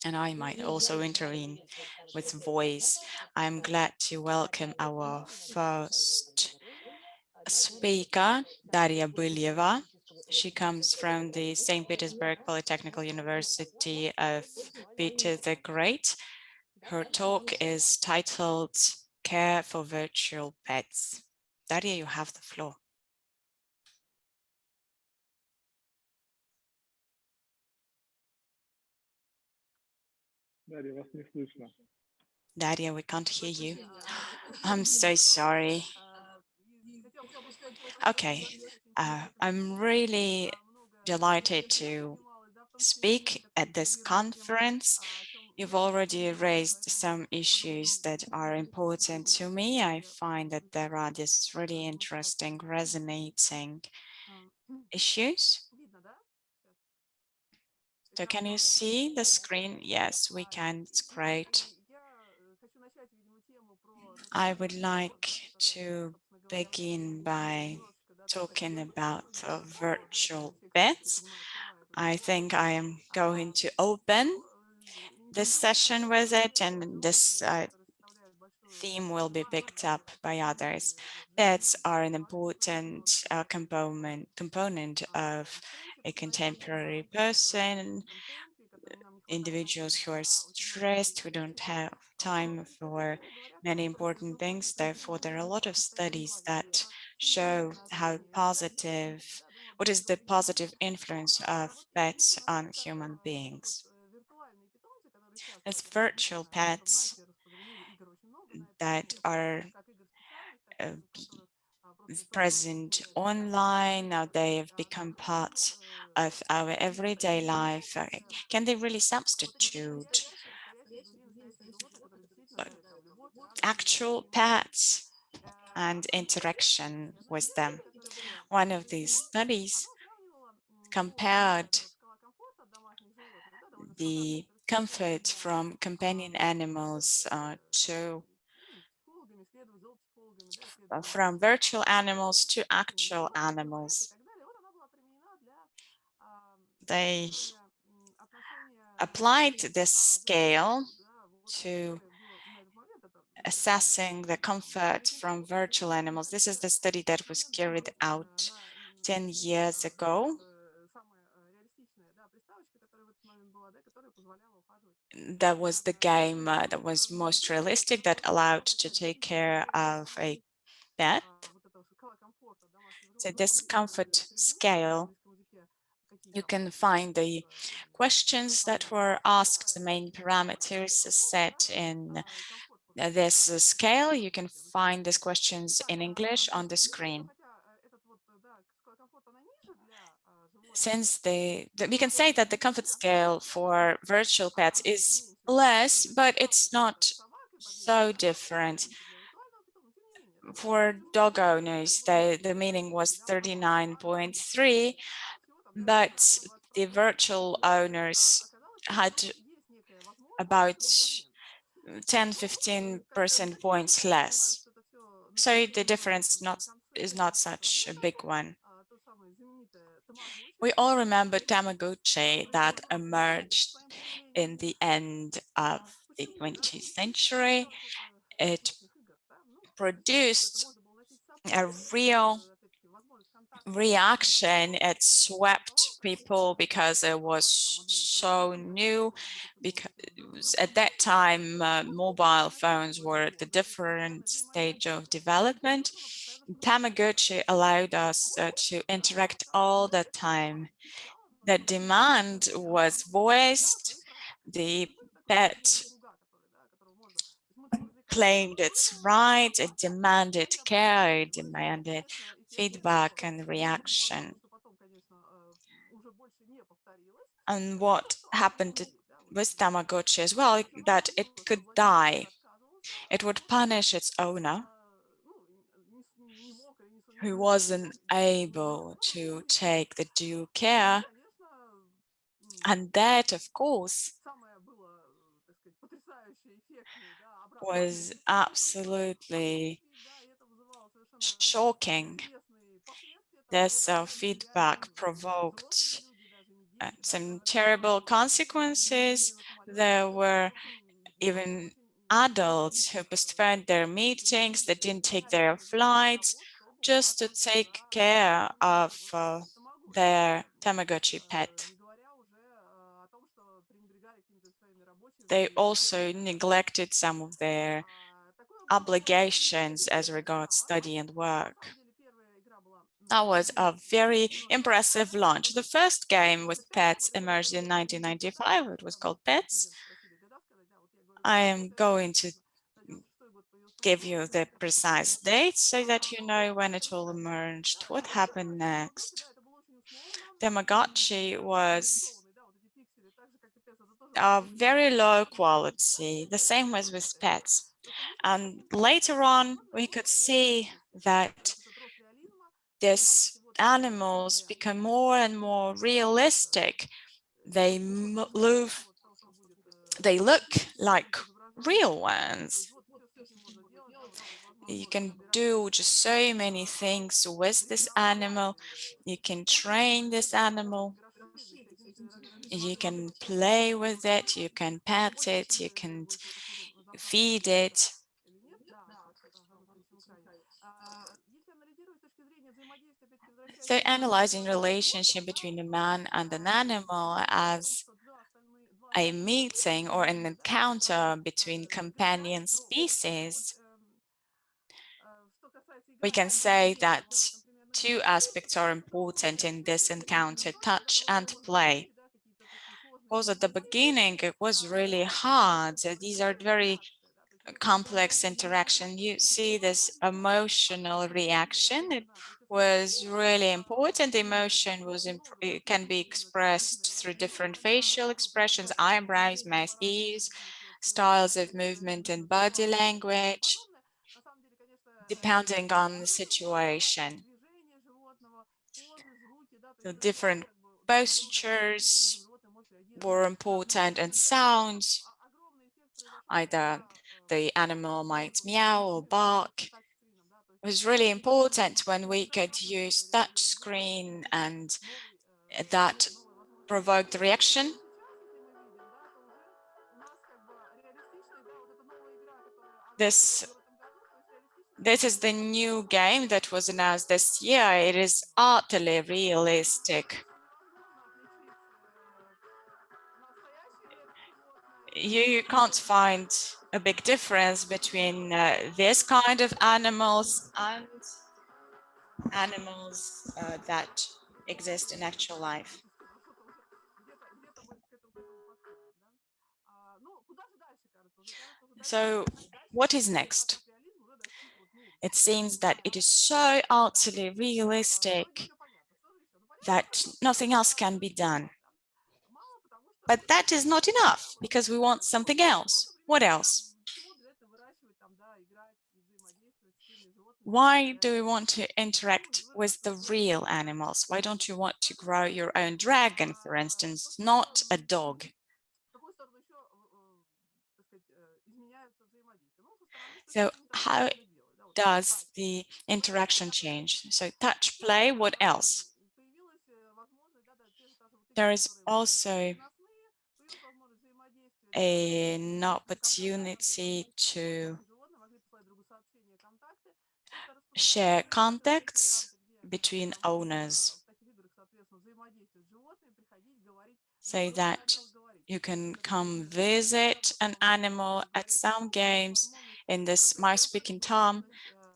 and I might also intervene with voice. I'm glad to welcome our first speaker, Dar'ja Bylieva. She comes from the St. Petersburg Polytechnic University of Peter the Great. Her talk is titled Care for Virtual Pets. Dar'ja, you have the floor. Dar'ja, we can't hear you. I'm so sorry. Okay, I'm really delighted to speak at this conference. You've already raised some issues that are important to me. I find that there are these really interesting, resonating issues. So can you see the screen? Yes, we can. It's great. I would like to begin by talking about virtual pets. I think I am going to open this session with it, and this theme will be picked up by others. Pets are an important component of a contemporary person, individuals who are stressed, who don't have time for many important things. Therefore, there are a lot of studies that show how positive, what is the positive influence of pets on human beings. As virtual pets that are present online, now they have become part of our everyday life. Can they really substitute actual pets and interaction with them? One of these studies compared the comfort from companion animals from virtual animals to actual animals. They applied this scale to assessing the comfort from virtual animals. This is the study that was carried out 10 years ago. That was the game that was most realistic, that allowed to take care of a pet. So this comfort scale, you can find the questions that were asked, the main parameters set in this scale. You can find these questions in English on the screen. Since we can say that the comfort scale for virtual pets is less, but it's not so different. For dog owners, the meaning was 39.3, but the virtual owners had about 10–15% points less. So the difference is not such a big one. We all remember Tamagotchi that emerged in the end of the 20th century. It produced a real reaction. It swept people because it was so new, because at that time mobile phones were at a different stage of development. Tamagotchi allowed us to interact all the time. The demand was voiced. The pet claimed its rights, it demanded care, it demanded feedback and reaction. And what happened with Tamagotchi as well, that it could die. It would punish its owner, who wasn't able to take the due care. And that, of course, was absolutely shocking. This feedback provoked some terrible consequences. There were even adults who postponed their meetings, that didn't take their flights just to take care of their Tamagotchi pet. They also neglected some of their obligations as regards study and work. That was a very impressive launch. The first game with pets emerged in 1995. It was called Pets. I am going to give you the precise date so that you know when it all emerged. What happened next? Tamagotchi was very low quality, the same as with pets. And later on, we could see that these animals become more and more realistic. They move, they look like real ones. You can do just so many things with this animal. You can train this animal. You can play with it. You can pet it. You can feed it. So analyzing relationship between a man and an animal as a meeting or an encounter between companion species, we can say that two aspects are important in this encounter: touch and play. Because at the beginning it was really hard. These are very complex interaction. You see this emotional reaction. It was really important. Emotion was it can be expressed through different facial expressions, eyebrows, mouth, ears, styles of movement and body language, depending on the situation. The different postures were important, and sounds. Either the animal might meow or bark. It was really important when we could use touch screen and that provoked reaction. This is the new game that was announced this year. It is utterly realistic. You can't find a big difference between this kind of animals and animals that exist in actual life. So what is next? It seems that it is so utterly realistic that nothing else can be done. But that is not enough, because we want something else. What else? Why do we want to interact with the real animals? Why don't you want to grow your own dragon, for instance, not a dog? So how does the interaction change? So touch, play, what else? There is also an opportunity to share contacts between owners, so that you can come visit an animal. At some games in this My Speaking Tom,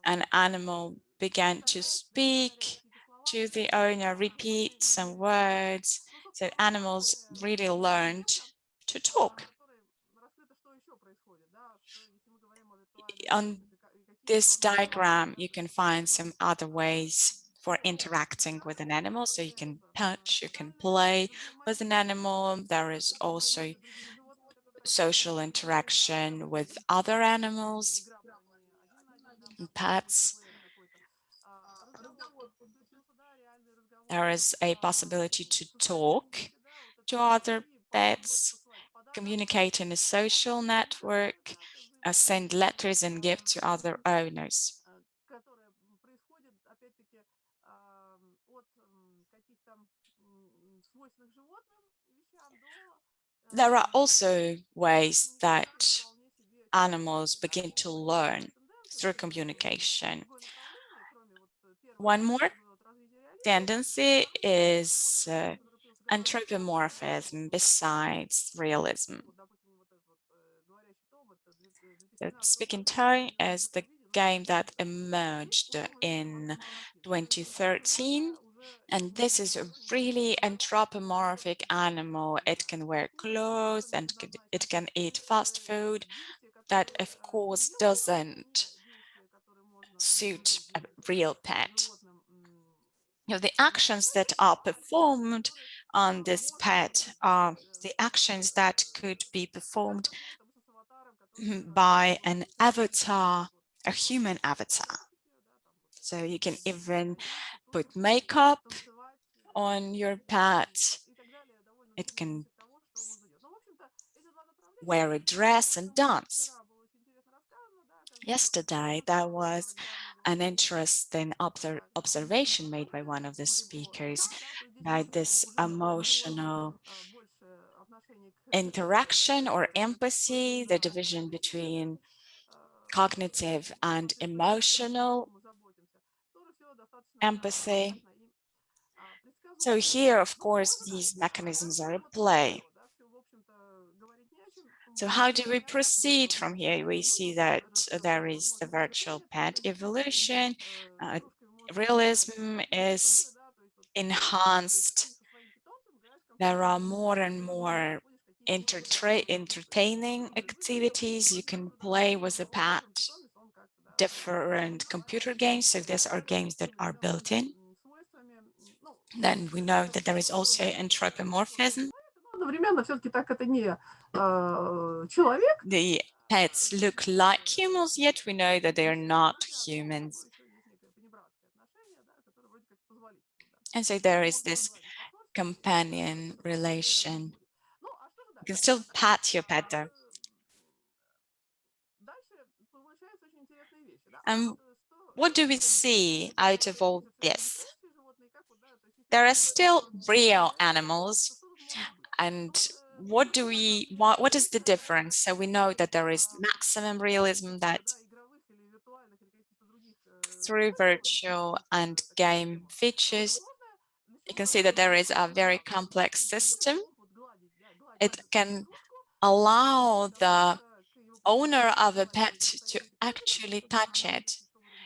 an animal began to speak to the owner, repeat some words. So animals really learned to talk. On this diagram, you can find some other ways for interacting with an animal. So you can touch, you can play with an animal. There is also social interaction with other animals and pets. There is a possibility to talk to other pets, communicate in a social network, send letters and gifts to other owners. There are also ways that animals begin to learn through communication. One more tendency is anthropomorphism besides realism. The Speaking Tone is the game that emerged in 2013, and this is a really anthropomorphic animal. It can wear clothes and it can eat fast food. That, of course, doesn't suit a real pet. The actions that are performed on this pet are the actions that could be performed by an avatar, a human avatar. So you can even put makeup on your pet. It can wear a dress and dance. Yesterday, there was an interesting observation made by one of the speakers by this emotional interaction or empathy, the division between cognitive and emotional empathy. So here, of course, these mechanisms are at play. So how do we proceed from here? We see that there is the virtual pet evolution. Realism is enhanced. There are more and more entertaining activities. You can play with a pet, different computer games. So these are games that are built in. Then we know that there is also anthropomorphism. The pets look like humans, yet we know that they are not humans. And so there is this companion relation. You can still pat your pet though. And what do we see out of all this? There are still real animals, and what is the difference? So we know that there is maximum realism, that through virtual and game features, you can see that there is a very complex system. It can allow the owner of a pet to actually touch it,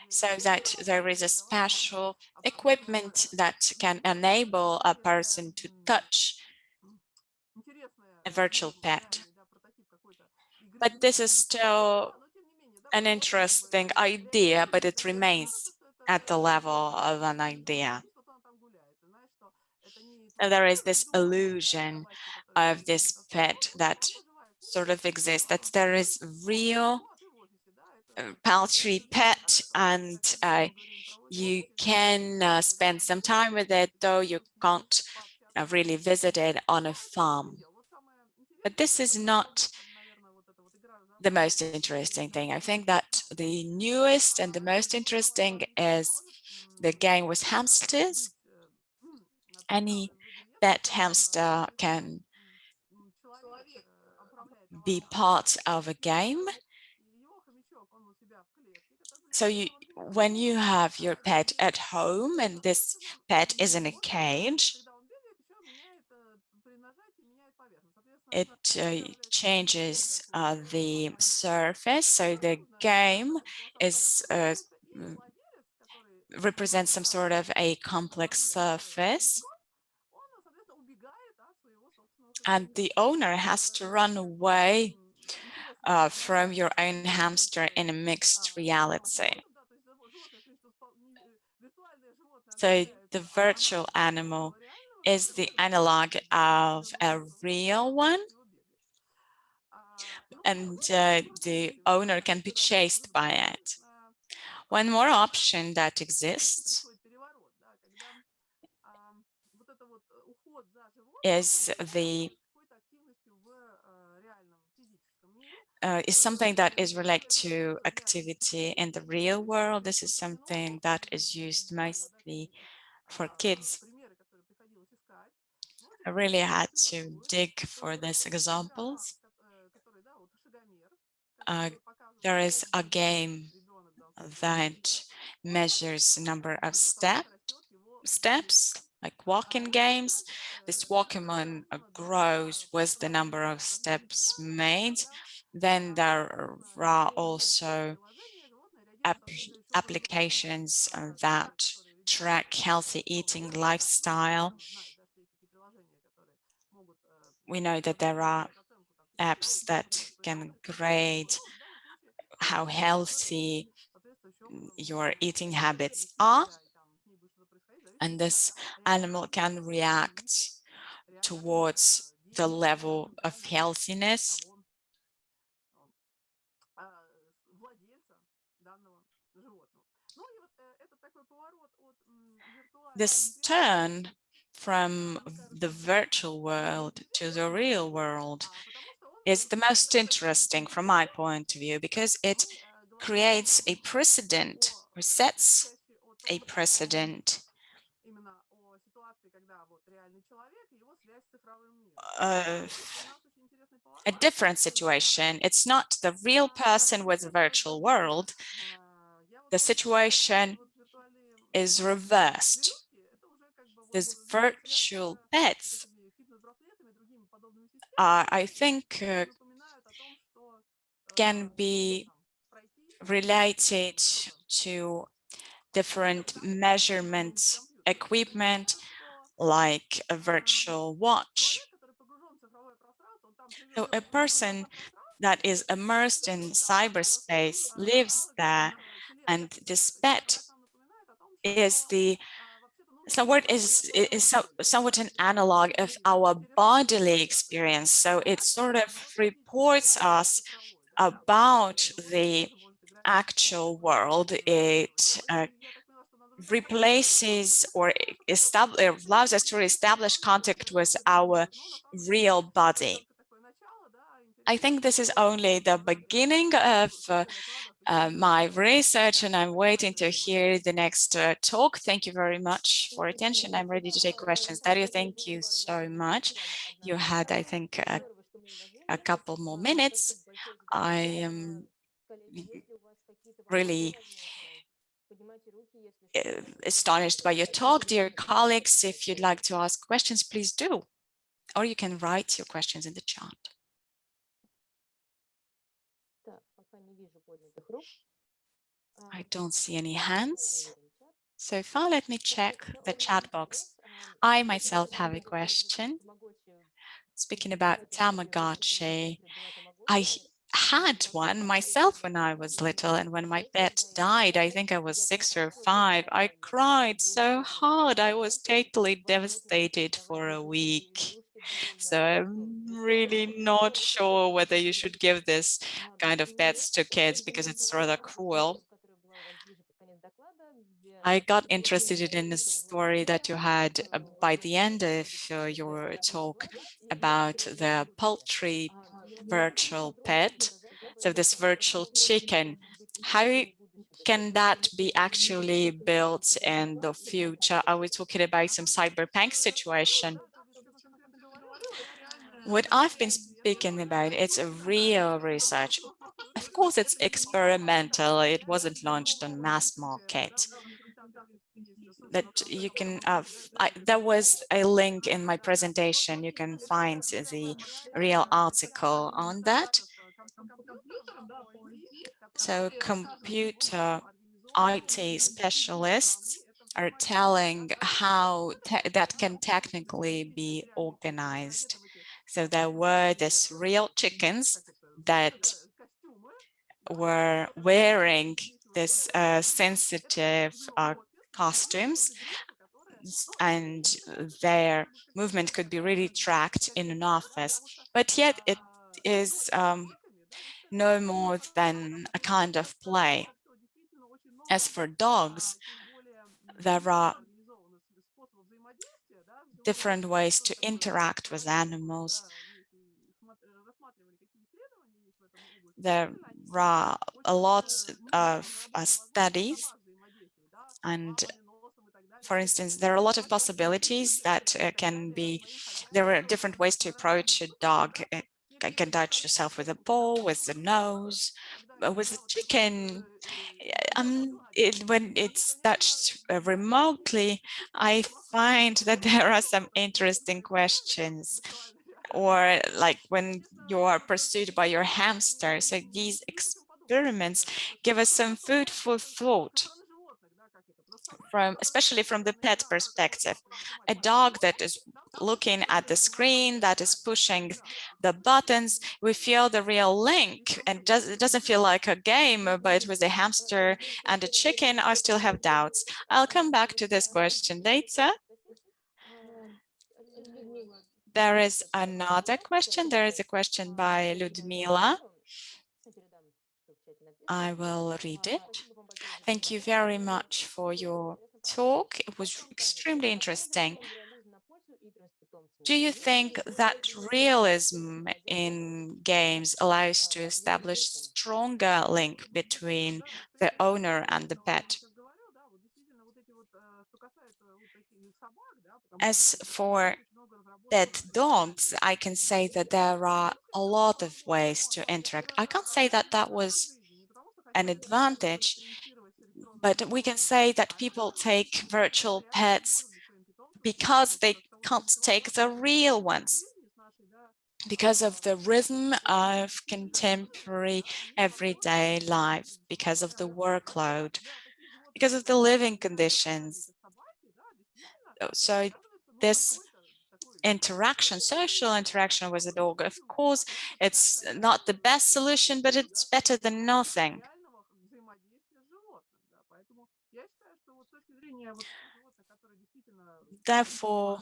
so that there is a special equipment that can enable a person to touch a virtual pet. But this is still an interesting idea, but it remains at the level of an idea. And there is this illusion of this pet that sort of exists, that there is real paltry pet, and you can spend some time with it, though you can't really visit it on a farm. But this is not the most interesting thing. I think that the newest and the most interesting is the game with hamsters. Any pet hamster can be part of a game. So when you have your pet at home and this pet is in a cage, it changes the surface. So the game is represents some sort of a complex surface, and the owner has to run away from your own hamster in a mixed reality. So the virtual animal is the analog of a real one, and the owner can be chased by it. One more option that exists is something that is related to activity in the real world. This is something that is used mostly for kids. I really had to dig for these examples. Uh, there is a game that measures number of steps, like walking games. This Walkman grows with the number of steps made. Then there are also applications that track healthy eating lifestyle. We know that there are apps that can grade how healthy your eating habits are, and this animal can react towards the level of healthiness. This turn from the virtual world to the real world is the most interesting from my point of view, because it creates a precedent, or sets a precedent, of a different situation. It's not the real person with the virtual world. The situation is reversed. These virtual pets are, I think, can be related to different measurement equipment, like a virtual watch. So a person that is immersed in cyberspace lives there, and this pet is the somewhat an analog of our bodily experience. So it sort of reports us about the actual world. It replaces or allows us to establish contact with our real body. I think this is only the beginning of my research, and I'm waiting to hear the next talk. Thank you very much for attention. I'm ready to take questions. Dar'ja, thank you so much. You had, I think, a couple more minutes. I am really astonished by your talk. Dear colleagues, if you'd like to ask questions, please do. Or you can write your questions in the chat. I don't see any hands. So far, let me check the chat box. I myself have a question. Speaking about Tamagotchi, I had one myself when I was little, and when my pet died, I think I was 6 or 5, I cried so hard. I was totally devastated for a week. So I'm really not sure whether you should give this kind of pets to kids, because it's rather cruel. I got interested in the story that you had by the end of your talk about the poultry virtual pet. So this virtual chicken, how can that be actually built in the future? Are we talking about some cyberpunk situation? What I've been speaking about, it's a real research. Of course, it's experimental. It wasn't launched on mass market. That you can there was a link in my presentation. You can find the real article on that. So computer IT specialists are telling how that can technically be organized. So there were these real chickens that were wearing this sensitive costumes, and their movement could be really tracked in an office, but yet it is no more than a kind of play. As for dogs, there are different ways to interact with animals. There are a lot of studies, and For instance, there are a lot of possibilities that there are different ways to approach a dog. It can touch yourself with a paw, with the nose, with a chicken. When it's touched remotely, I find that there are some interesting questions. Or like when you are pursued by your hamster. So these experiments give us some food for thought, especially from the pet perspective. A dog that is looking at the screen, that is pushing the buttons, we feel the real link, and it doesn't feel like a game, but with a hamster and a chicken, I still have doubts. I'll come back to this question later. There is another question. There is a question by Ludmila. I will read it. Thank you very much for your talk. It was extremely interesting. Do you think that realism in games allows to establish stronger link between the owner and the pet? As for pet dogs, I can say that there are a lot of ways to interact. I can't say that that was an advantage, but we can say that people take virtual pets because they can't take the real ones, because of the rhythm of contemporary everyday life, because of the workload, because of the living conditions. So this interaction, social interaction with a dog, of course, it's not the best solution, but it's better than nothing. Therefore,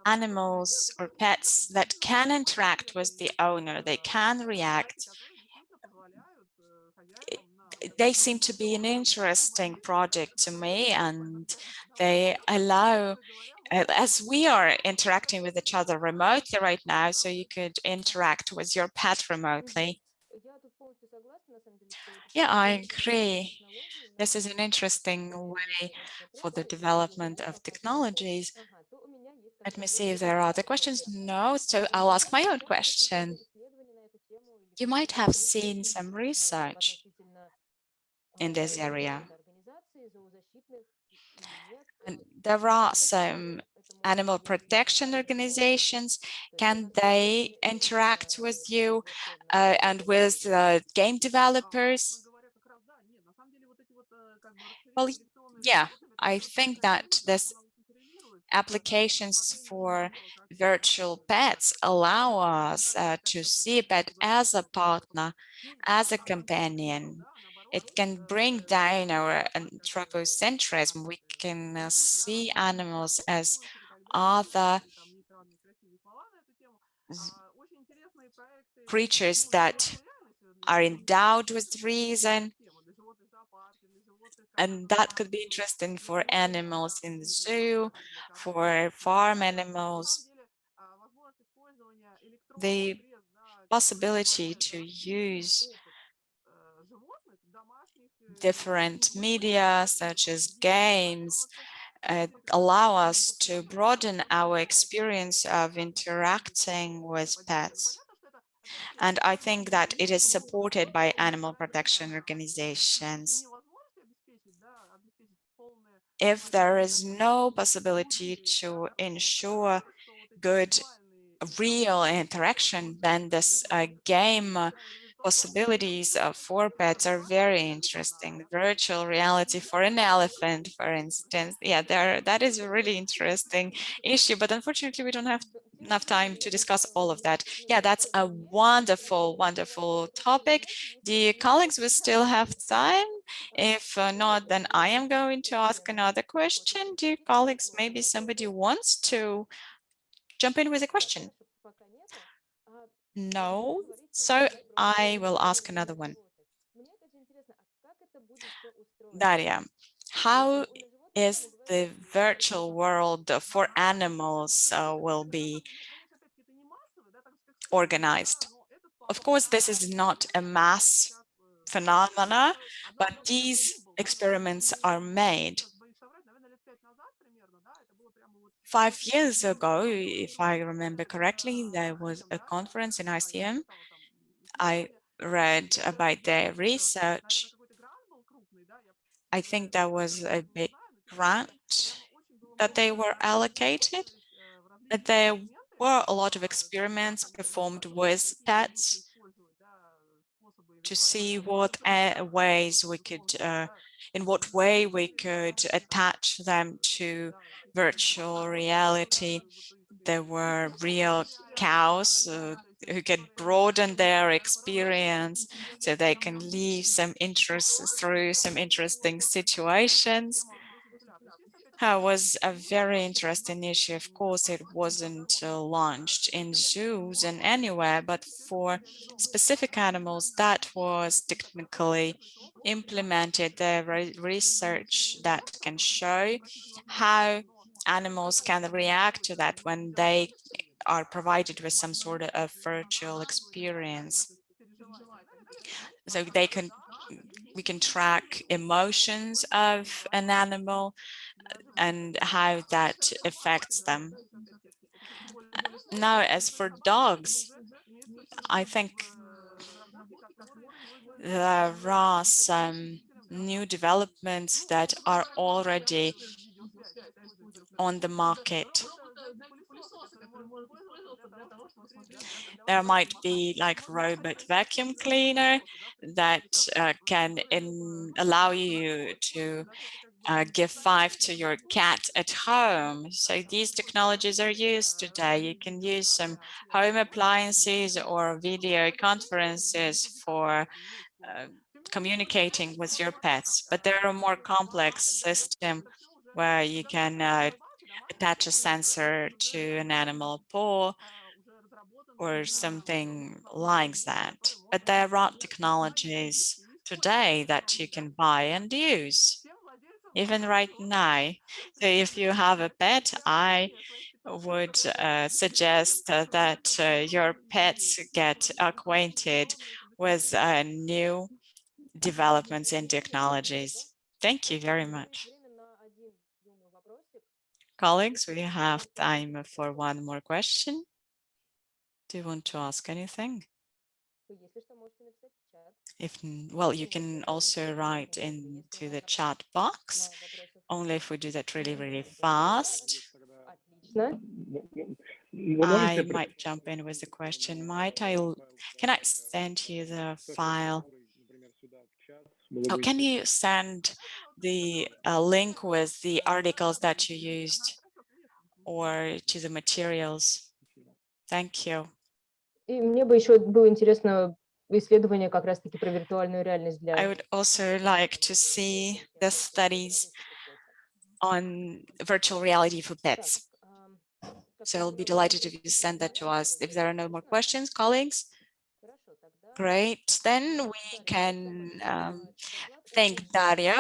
animals or pets that can interact with the owner, they can react, they seem to be an interesting project to me, and they allow, as we are interacting with each other remotely right now, so you could interact with your pet remotely. Yeah, I agree. This is an interesting way for the development of technologies. Let me see if there are other questions. No, so I'll ask my own question. You might have seen some research in this area. And there are some animal protection organizations. Can they interact with you and with game developers? Well, yeah, I think that this applications for virtual pets allow us to see a pet as a partner, as a companion. It can bring down our anthropocentrism. We can see animals as other creatures that are endowed with reason, and that could be interesting for animals in the zoo, for farm animals. The possibility to use different media, such as games, allow us to broaden our experience of interacting with pets. And I think that it is supported by animal protection organizations. If there is no possibility to ensure good real interaction, then this game possibilities for pets are very interesting. Virtual reality for an elephant, for instance. Yeah, that is a really interesting issue, but unfortunately we don't have enough time to discuss all of that. Yeah, that's a wonderful, wonderful topic. The colleagues will still have time. If not, then I am going to ask another question. Dear colleagues, maybe somebody wants to jump in with a question. No, so I will ask another one. Daria, how is the virtual world for animals will be organized? Of course, this is not a mass phenomena, but these experiments are made. 5 years ago, if I remember correctly, there was a conference in ICM. I read about their research. I think there was a big grant that they were allocated. There were a lot of experiments performed with pets to see what ways we could, in what way we could attach them to virtual reality. There were real cows who could broaden their experience so they can leave some interest through some interesting situations. Was a very interesting issue. Of course, it wasn't launched in zoos and anywhere, but for specific animals that was technically implemented. There research that can show how animals can react to that when they are provided with some sort of virtual experience. So we can track emotions of an animal and how that affects them. Now, as for dogs, I think there are some new developments that are already on the market. There might be like robot vacuum cleaner that can allow you to give 5 to your cat at home. So these technologies are used today. You can use some home appliances or video conferences for communicating with your pets, but there are a more complex system where you can attach a sensor to an animal paw or something like that. But there are technologies today that you can buy and use, even right now. So if you have a pet, I would suggest that your pets get acquainted with new developments in technologies. Thank you very much. Colleagues, we have time for one more question. Do you want to ask anything? Well, you can also write into the chat box, only if we do that really, really fast. I might jump in with the question, can I send you the file? Oh, can you send the link with the articles that you used or to the materials? Thank you. И мне бы еще было интересно исследование как раз-таки про виртуальную реальность для... I would also like to see the studies on virtual reality for pets. So I'll be delighted if you send that to us. If there are no more questions, colleagues, great. Then we can thank Dar'ja